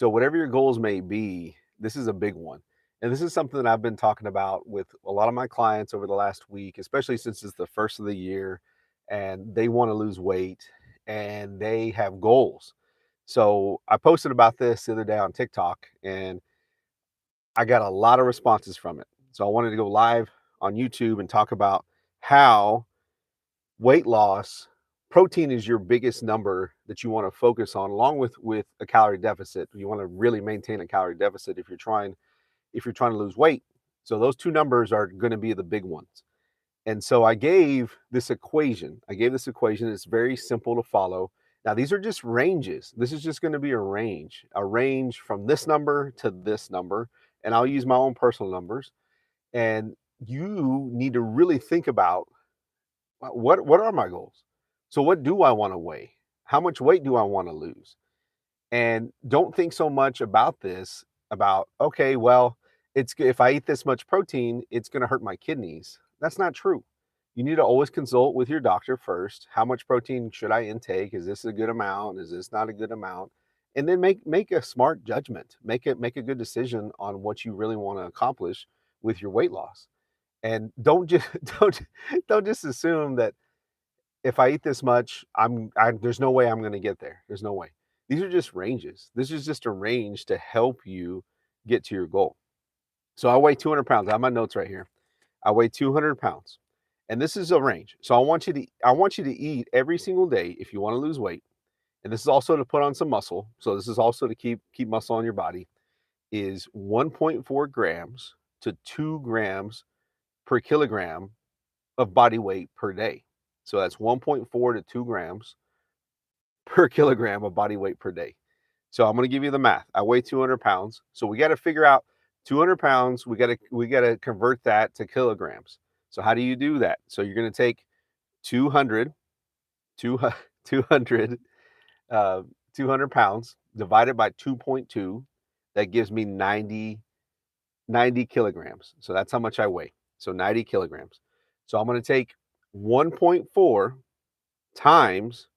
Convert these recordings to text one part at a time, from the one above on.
So whatever your goals may be, this is a big one. And this is something that I've been talking about with a lot of my clients over the last week, especially since it's the first of the year and they want to lose weight and they have goals. So I posted about this the other day on TikTok and I got a lot of responses from it. So I wanted to go live on YouTube and talk about how weight loss, protein is your biggest number that you want to focus on, along with a calorie deficit. You want to really maintain a calorie deficit if you're trying to lose weight. So those two numbers are going to be the big ones. And so I gave this equation. I gave this equation. It's very simple to follow. Now these are just ranges. This is just going to be a range from this number to this number, and I'll use my own personal numbers. And you need to really think about what are my goals? So what do I want to weigh? How much weight do I want to lose? And don't think so much about this about, okay, well, if I eat this much protein, it's going to hurt my kidneys. That's not true. You need to always consult with your doctor first. How much protein should I intake? Is this a good amount? Is this not a good amount? And then make a smart judgment. Make a good decision on what you really want to accomplish with your weight loss. And don't just don't just assume that if I eat this much, there's no way I'm gonna get there. There's no way. These are just ranges. This is just a range to help you get to your goal. So I weigh 200 pounds. I have my notes right here. I weigh 200 pounds, and this is a range. So I want you to eat every single day if you want to lose weight, and this is also to put on some muscle. So this is also to keep muscle on your body. Is 1.4 grams to 2 grams per kilogram of body weight per day. So that's 1.4 to 2 grams per kilogram of body weight per day. So I'm going to give you the math. I weigh 200 pounds. So we got to figure out 200 pounds. We got to convert that to kilograms. So how do you do that? So you're going to take 200, 200, uh, 200 pounds divided by 2.2. That gives me 90 kilograms. So that's how much I weigh. So 90 kilograms. So I'm going to take 1.4 times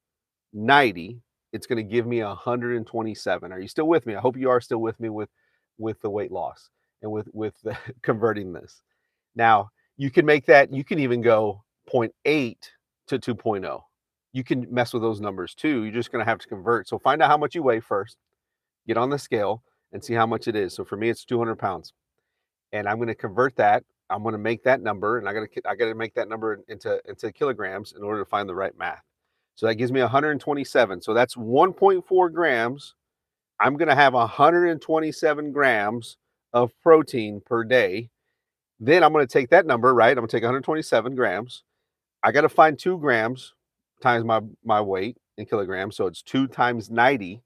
90. It's going to give me 127. Are you still with me? I hope you are still with me with the weight loss and with the converting this. Now, you can even go zero point 0.8 to 2.0. You can mess with those numbers too. You're just going to have to convert. So find out how much you weigh first, get on the scale and see how much it is. So for me, it's 200 pounds. And I'm going to convert that. I'm going to make that number, and I got to make that number into kilograms in order to find the right math. So that gives me 127. So that's 1.4 grams. I'm going to have 127 grams of protein per day. Then I'm going to take that number, right? I'm going to take 127 grams. I got to find 2 grams times my weight in kilograms. So it's 2 times 90,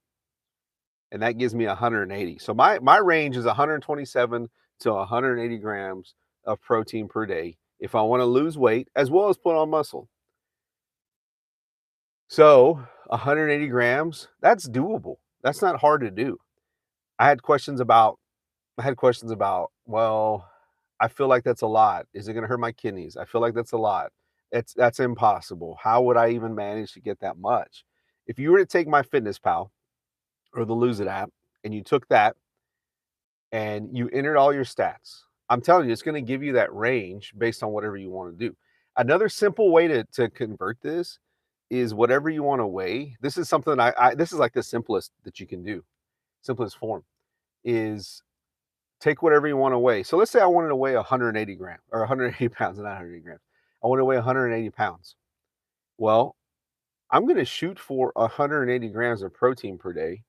and that gives me 180. So my range is 127 to 180 grams of protein per day if I want to lose weight as well as put on muscle. So 180 grams, that's doable. That's not hard to do. I had questions about well, I feel like that's a lot. Is it going to hurt my kidneys? I feel like that's a lot. That's impossible. How would I even manage to get that much? If you were to take my Fitness Pal or the Lose It app and you took that and you entered all your stats, I'm telling you, it's going to give you that range based on whatever you want to do. Another simple way to convert this is whatever you want to weigh. This is something this is like the simplest that you can do. Simplest form is take whatever you want to weigh. So let's say I wanted to weigh 180 grams or 180 pounds, not 180 grams. I want to weigh 180 pounds. Well, I'm going to shoot for 180 grams of protein per day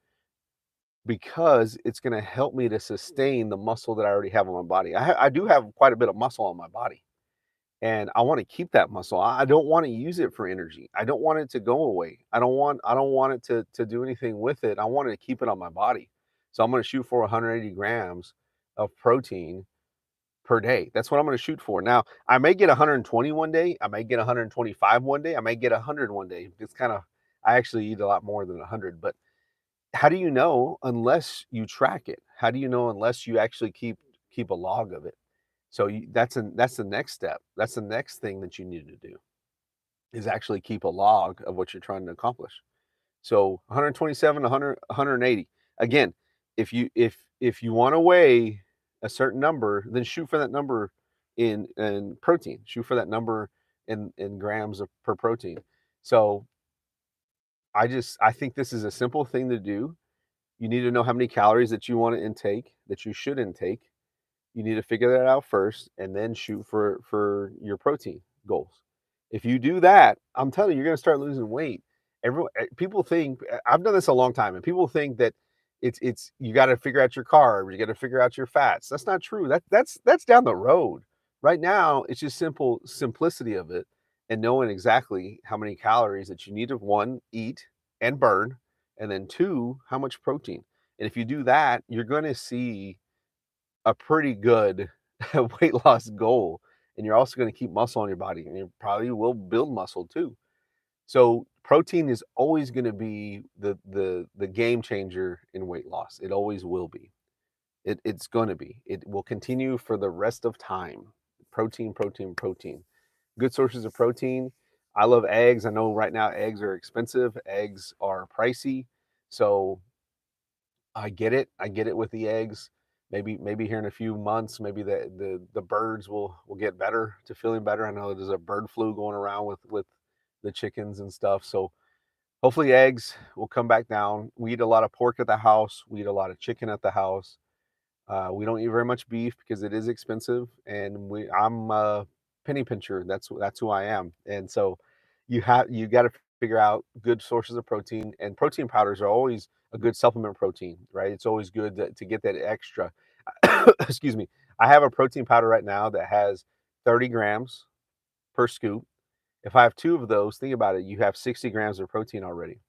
because it's going to help me to sustain the muscle that I already have on my body. I do have quite a bit of muscle on my body, and I want to keep that muscle. I don't want to use it for energy. I don't want it to go away. I don't want it to do anything with it. I want to keep it on my body. So I'm going to shoot for 180 grams of protein per day. That's what I'm going to shoot for. Now, I may get 120 one day. I may get 125 one day. I may get 100 one day. It's kind of, I actually eat a lot more than 100, but how do you know unless you track it? How do you know unless you actually keep a log of it? So that's the next step. That's the next thing that you need to do is actually keep a log of what you're trying to accomplish. So 127, 100, 180. Again, if you want to weigh a certain number, then shoot for that number in protein. Shoot for that number in grams of per protein. So I think this is a simple thing to do. You need to know how many calories that you want to intake, that you should intake. You need to figure that out first and then shoot for your protein goals. If you do that, I'm telling you, you're gonna start losing weight. Everyone people think I've done this a long time, and people think that it's you gotta figure out your carbs, you gotta figure out your fats. That's not true. That's down the road. Right now, it's just simplicity of it and knowing exactly how many calories that you need to, 1, eat and burn, and then 2, how much protein. And if you do that, you're gonna see a pretty good weight loss goal, and you're also gonna keep muscle on your body, and you probably will build muscle too. So, protein is always gonna be the game changer in weight loss. It always will be. It's gonna be. It will continue for the rest of time. Protein, protein, protein. Good sources of protein. I love eggs. I know right now eggs are expensive, eggs are pricey, so I get it. I get it with the eggs. Maybe here in a few months, maybe the birds will get better to feeling better. I know there's a bird flu going around with the chickens and stuff. So hopefully eggs will come back down. We eat a lot of pork at the house. We eat a lot of chicken at the house. We don't eat very much beef because it is expensive, and I'm a penny pincher. That's who I am. And so you got to figure out good sources of protein, and protein powders are always a good supplement protein, right? It's always good to get that extra. Excuse me. I have a protein powder right now that has 30 grams per scoop. If I have two of those, think about it. You have 60 grams of protein already.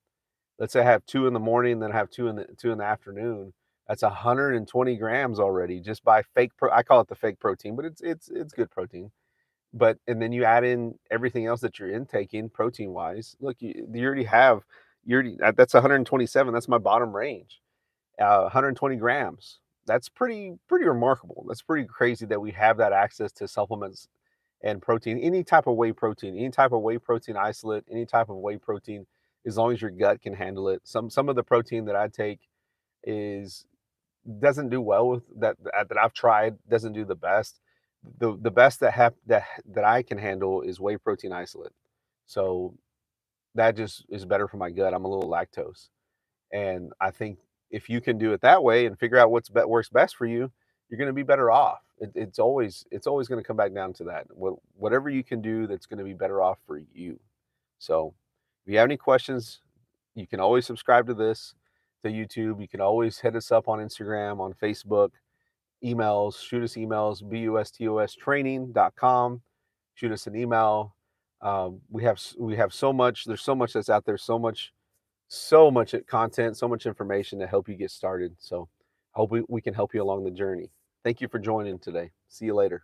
Let's say I have 2 in the morning, then I have 2 in the afternoon. That's 120 grams already just by I call it the fake protein, but it's good protein. But and then you add in everything else that you're intaking protein-wise. Look, you already have that's 127, that's my bottom range. 120 grams. That's pretty remarkable. That's pretty crazy that we have that access to supplements and protein, any type of whey protein isolate, any type of whey protein, as long as your gut can handle it. Some of the protein that I take is doesn't do well with that I've tried, doesn't do the best. The best that I can handle is whey protein isolate. So that just is better for my gut. I'm a little lactose. And I think if you can do it that way and figure out works best for you, you're going to be better off. It's always going to come back down to that. Whatever you can do that's going to be better off for you. So, if you have any questions, you can always subscribe to this to YouTube. You can always hit us up on Instagram, on Facebook, emails, shoot us emails, bustosttraining.com. Shoot us an email. We have so much. There's so much that's out there. So much content, so much information to help you get started. So, I hope we can help you along the journey. Thank you for joining today. See you later.